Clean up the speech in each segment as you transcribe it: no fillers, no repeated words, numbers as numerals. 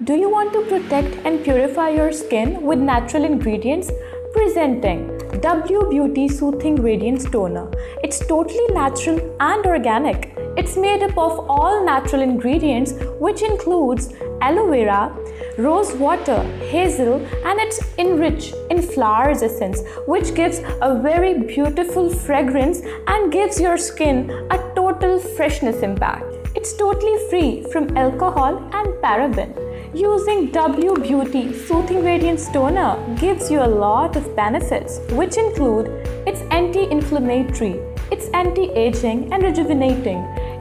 Do you want to protect and purify your skin with natural ingredients? Presenting W Beauty Soothing Radiance Toner. It's totally natural and organic. It's made up of all natural ingredients, which includes aloe vera, rose water, hazel, and it's enriched in flowers essence, which gives a very beautiful fragrance and gives your skin a total freshness impact. It's totally free from alcohol and paraben. Using W Beauty Soothing Radiance Toner gives you a lot of benefits, which include it's anti-inflammatory, it's anti-aging and rejuvenating.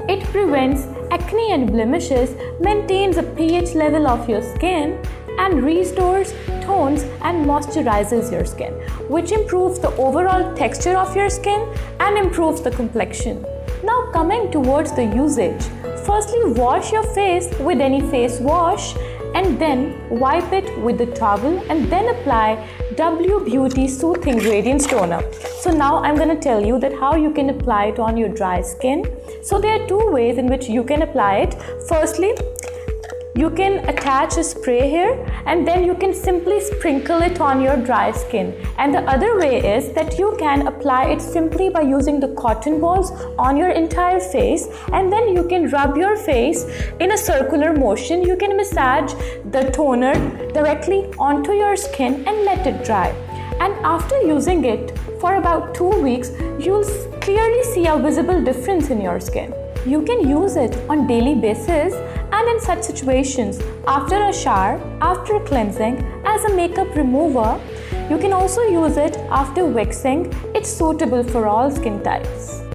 It prevents acne and blemishes, maintains a pH level of your skin, and restores, tones, and moisturizes your skin, which improves the overall texture of your skin and improves the complexion. Now coming towards the usage. Firstly, wash your face with any face wash and then wipe it with the towel and then apply W Beauty Soothing Radiance Toner. So now I'm going to tell you that how you can apply it on your dry skin. So there are two ways in which you can apply it. Firstly, you can attach a spray here and then you can simply sprinkle it on your dry skin. And the other way is that you can apply it simply by using the cotton balls on your entire face, and then you can rub your face in a circular motion. You can massage the toner directly onto your skin and let it dry. And after using it for about 2 weeks, you'll clearly see a visible difference in your skin. You can use it on daily basis and in such situations after a shower, after cleansing, as a makeup remover. You can also use it after waxing. It's suitable for all skin types.